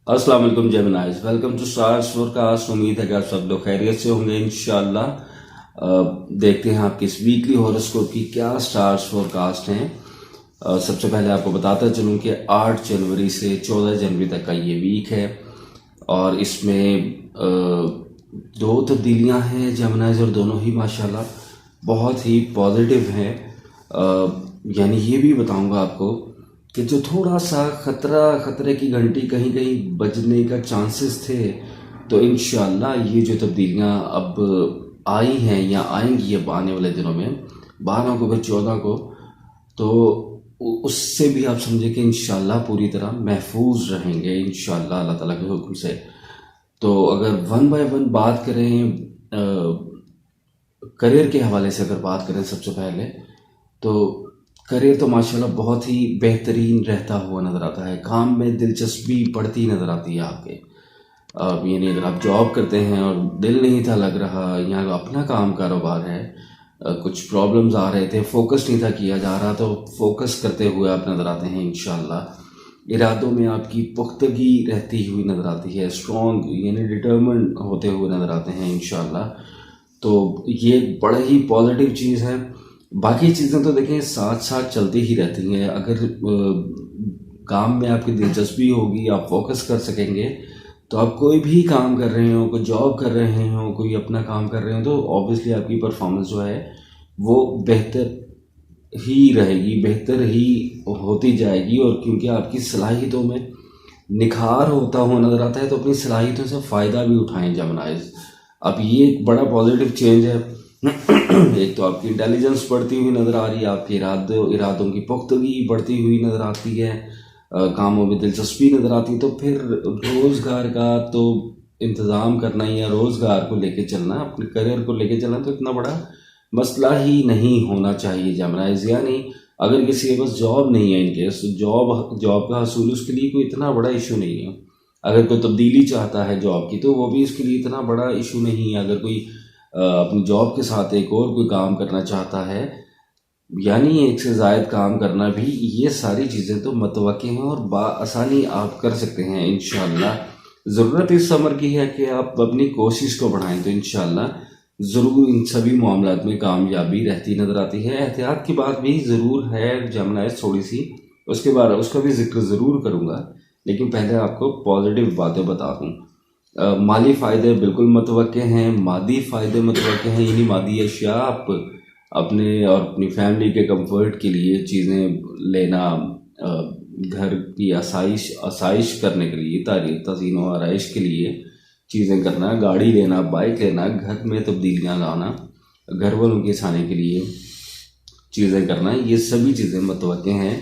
अस्सलाम वालेकुम Geminis, welcome to stars forecast. उम्मीद है कि आप सब लोग खैरियत से होंगे इंशाल्लाह। देखते हैं आपके इस वीकली हॉरोस्कोप की क्या स्टार्स फोरकास्ट हैं। सबसे पहले आपको बताता चलूं कि 8 जनवरी से 14 जनवरी तक का ये वीक है और इसमें दो तब्दीलियां हैं जेमिनाइज, और दोनों ही माशाल्लाह बहुत ही पॉजिटिव हैं। यानी ये भी बताऊंगा आपको कि जो थोड़ा सा खतरे की घंटी कहीं कहीं बजने का चांसेस थे, तो इंशाल्लाह ये जो तब्दीलियां अब आई हैं या आएंगी अब आने वाले दिनों में 12 को फिर 14 को, तो उससे भी आप समझे कि इंशाल्लाह पूरी तरह महफूज रहेंगे इंशाल्लाह अल्लाह ताला के हुक्म से। तो अगर वन बाय वन बात करें करियर के हवाले से, अगर बात करें सबसे पहले, तो करियर तो माशाल्लाह बहुत ही बेहतरीन रहता हुआ नज़र आता है। काम में दिलचस्पी बढ़ती नज़र आती है आपके। यानी अगर आप जॉब करते हैं और दिल नहीं था लग रहा, या अपना काम कारोबार है, कुछ प्रॉब्लम्स आ रहे थे, फोकस नहीं था किया जा रहा, तो फोकस करते हुए आप नज़र आते हैं इंशाल्लाह। इरादों में आपकी पुख्तगी रहती हुई नज़र आती है, स्ट्रॉन्ग यानी डिटर्मिन्ड होते हुए नज़र आते हैं इंशाल्लाह। तो ये एक बड़ा ही पॉजिटिव चीज़ है। बाकी चीज़ें तो देखें साथ साथ चलती ही रहती हैं। अगर काम में आपकी दिलचस्पी होगी, आप फोकस कर सकेंगे, तो आप कोई भी काम कर रहे हो, कोई जॉब कर रहे हो, कोई अपना काम कर रहे हो, तो ऑब्वियसली आपकी परफॉर्मेंस जो है वो बेहतर ही रहेगी, बेहतर ही होती जाएगी। और क्योंकि आपकी सलाहियतों में निखार होता हुआ नज़र आता है, तो अपनी सलाहियतों से फ़ायदा भी उठाएं जेमिनाइज। अब ये एक बड़ा पॉजिटिव चेंज है। एक तो आपकी इंटेलिजेंस बढ़ती हुई नज़र आ रही है, आपके इरादों की पुख्तगी बढ़ती हुई नज़र आती है, कामों में दिलचस्पी नज़र आती है। तो फिर रोज़गार का तो इंतज़ाम करना या रोज़गार को लेके चलना, अपने करियर को लेके चलना, तो इतना बड़ा मसला ही नहीं होना चाहिए जेमिनाइज। यानी अगर किसी के पास जॉब नहीं है इनकेस, जॉब का हसूल उसके लिए कोई इतना बड़ा इशू नहीं है। अगर कोई तब्दीली चाहता है जॉब की, तो वो भी उसके लिए इतना बड़ा इशू नहीं है। अगर कोई अपनी जॉब के साथ एक और कोई काम करना चाहता है, यानी एक से ज़ायद काम करना भी, ये सारी चीज़ें तो मतवक्के हैं और आसानी आप कर सकते हैं इंशाल्लाह। ज़रूरत इस अमर की है कि आप अपनी कोशिश को बढ़ाएं, तो इंशाल्लाह ज़रूर इन सभी मामलात में कामयाबी रहती नज़र आती है। एहतियात की बात भी ज़रूर है जेमिनाइज थोड़ी सी, उसके बाद उसका भी जिक्र ज़रूर करूँगा, लेकिन पहले आपको पॉजिटिव बातें बता दूँ। माली फ़ायदे बिल्कुल मुतवक्के हैं, मादी फ़ायदे मुतवक्के हैं। यानी मादी अशिया आप अपने और अपनी फैमिली के कंफर्ट के लिए चीज़ें लेना, घर की आसाइश करने के लिए, तज़ीन व आराइश के लिए चीज़ें करना, गाड़ी लेना, बाइक लेना, घर में तब्दीलियाँ लाना, घर वालों के आसानी के लिए चीज़ें करना, ये सभी चीज़ें मुतवक्के हैं।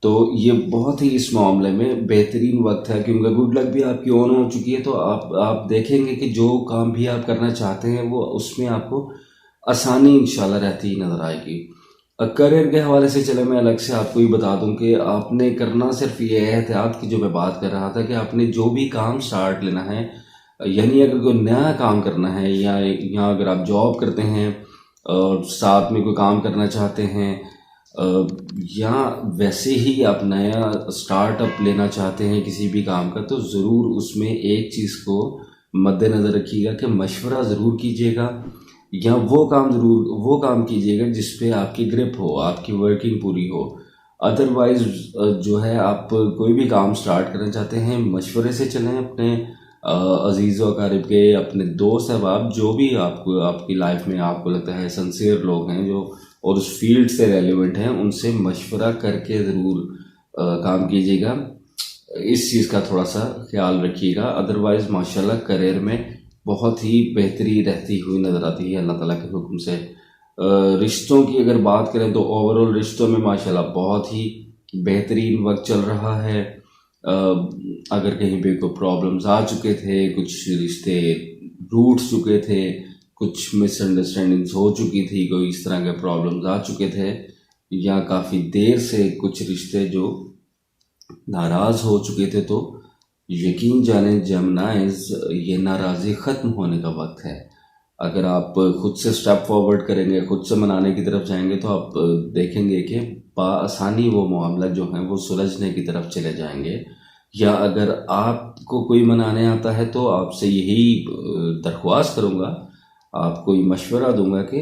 तो ये बहुत ही इस मामले में बेहतरीन वक्त है, क्योंकि गुड लक भी आपकी ऑन हो चुकी है। तो आप देखेंगे कि जो काम भी आप करना चाहते हैं वो उसमें आपको आसानी इंशाल्लाह रहती ही नज़र आएगी। करियर के हवाले से चले मैं अलग से आपको ही बता दूं कि आपने करना सिर्फ ये एहतियात की जो मैं बात कर रहा था, कि आपने जो भी काम स्टार्ट लेना है, यानी अगर कोई नया काम करना है, या अगर आप जॉब करते हैं और साथ में कोई काम करना चाहते हैं, या वैसे ही आप नया स्टार्टअप लेना चाहते हैं किसी भी काम का, तो ज़रूर उसमें एक चीज़ को मद्देनज़र रखिएगा कि मशवरा ज़रूर कीजिएगा, या वो काम कीजिएगा जिस पे आपकी ग्रिप हो, आपकी वर्किंग पूरी हो। अदरवाइज जो है, आप कोई भी काम स्टार्ट करना चाहते हैं, मशवरे से चलें अपने अजीज़ व अकारिब के, अपने दोस्त अहबाब, जो भी आपको आपकी लाइफ में आपको लगता है सिंसियर लोग हैं जो और उस फील्ड से रेलिवेंट हैं, उनसे मशवरा करके ज़रूर काम कीजिएगा। इस चीज़ का थोड़ा सा ख्याल रखिएगा। अदरवाइज़ माशाल्लाह करियर में बहुत ही बेहतरी रहती हुई नज़र आती है अल्लाह ताला के हुक्म से। रिश्तों की अगर बात करें तो ओवरऑल रिश्तों में माशाल्लाह बहुत ही बेहतरीन वक्त चल रहा है। अगर कहीं पे कोई प्रॉब्लम्स आ चुके थे, कुछ रिश्ते रूठ चुके थे, कुछ मिसअंडरस्टैंडिंग्स हो चुकी थी, कोई इस तरह के प्रॉब्लम्स आ चुके थे, या काफ़ी देर से कुछ रिश्ते जो नाराज़ हो चुके थे, तो यकीन जाने जेमिनाइज ये नाराज़ी ख़त्म होने का वक्त है। अगर आप खुद से स्टेप फॉरवर्ड करेंगे, खुद से मनाने की तरफ जाएंगे, तो आप देखेंगे कि बआसानी वो मामला जो है वो सुलझने की तरफ चले जाएंगे। या अगर आपको कोई मनाने आता है तो आपसे यही दरख्वास्त करूँगा, आपको ये मशवरा दूंगा कि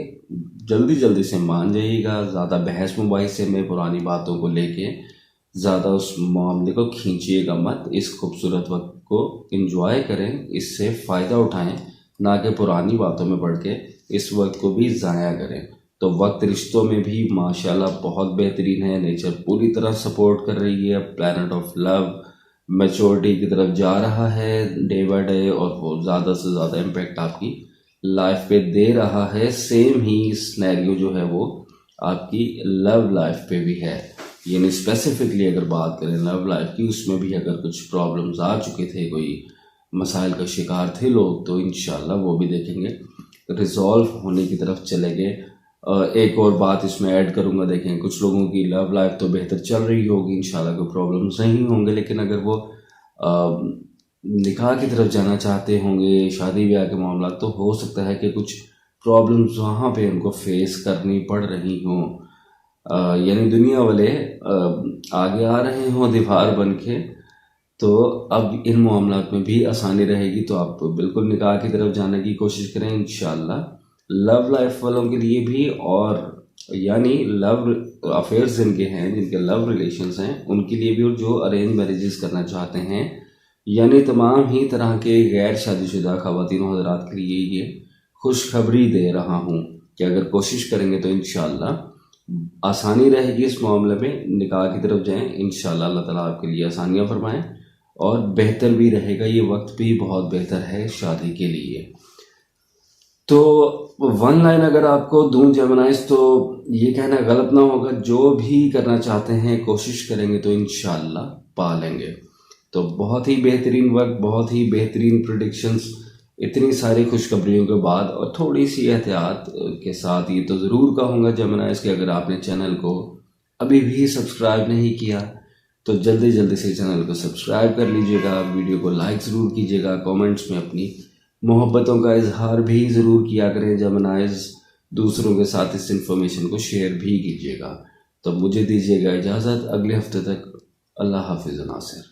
जल्दी जल्दी से मान जाइएगा। ज़्यादा बहस मुबाहिसे में पुरानी बातों को लेके ज़्यादा उस मामले को खींचिएगा मत। इस खूबसूरत वक्त को एंजॉय करें, इससे फ़ायदा उठाएं, ना कि पुरानी बातों में पड़ के इस वक्त को भी ज़ाया करें। तो वक्त रिश्तों में भी माशाल्लाह बहुत बेहतरीन है, नेचर पूरी तरह सपोर्ट कर रही है, प्लैनेट ऑफ लव मैच्योरिटी की तरफ जा रहा है डे बाय डे, और वो ज़्यादा से ज़्यादा इम्पेक्ट आपकी लाइफ पे दे रहा है। सेम ही स्नैरियो जो है वो आपकी लव लाइफ पे भी है, यानी स्पेसिफिकली अगर बात करें लव लाइफ की, उसमें भी अगर कुछ प्रॉब्लम्स आ चुके थे, कोई मसाइल का शिकार थे लोग, तो इंशाल्लाह वो भी देखेंगे रिजॉल्व होने की तरफ चले गए। एक और बात इसमें ऐड करूंगा, देखें कुछ लोगों की लव लाइफ तो बेहतर चल रही होगी, इंशाल्लाह कोई प्रॉब्लम्स नहीं होंगे, लेकिन अगर वो निकाह की तरफ जाना चाहते होंगे, शादी ब्याह के मामला, तो हो सकता है कि कुछ प्रॉब्लम्स वहाँ पे उनको फेस करनी पड़ रही हों, यानी दुनिया वाले आगे आ रहे हों दीवार बन के। तो अब इन मामलात में भी आसानी रहेगी, तो आप बिल्कुल निकाह की तरफ जाने की कोशिश करें इंशाल्लाह। लव लाइफ वालों के लिए भी, और यानी लव अफेयर्स जिनके हैं, जिनके लव रिलेशंस हैं, उनके लिए भी, और जो अरेंज मैरिजेस करना चाहते हैं, यानी तमाम ही तरह के गैर शादीशुदा ख़वातीन हज़रात के लिए ये खुशखबरी दे रहा हूँ कि अगर कोशिश करेंगे तो इंशाल्लाह आसानी रहेगी इस मामले में। निकाह की तरफ जाएं, इंशाल्लाह अल्लाह ताला आपके लिए आसानियाँ फरमाएं, और बेहतर भी रहेगा, ये वक्त भी बहुत बेहतर है शादी के लिए। तो वन लाइन अगर आपको दूं जेमिनाइज, तो ये कहना गलत ना होगा, जो भी करना चाहते हैं कोशिश करेंगे तो इंशाल्लाह पा लेंगे। तो बहुत ही बेहतरीन वक्त, बहुत ही बेहतरीन प्रेडिक्शंस, इतनी सारी खुशखबरियों के बाद और थोड़ी सी एहतियात के साथ ये तो ज़रूर कहूँगा जेमिनाइज कि अगर आपने चैनल को अभी भी सब्सक्राइब नहीं किया तो जल्दी जल्दी से चैनल को सब्सक्राइब कर लीजिएगा, वीडियो को लाइक ज़रूर कीजिएगा, कमेंट्स में अपनी मोहब्बतों का इजहार भी ज़रूर किया करें जेमिनाइज, दूसरों के साथ इस इंफॉर्मेशन को शेयर भी कीजिएगा। तो मुझे दीजिएगा इजाज़त, अगले हफ्ते तक अल्लाह हाफिज़ नासिर।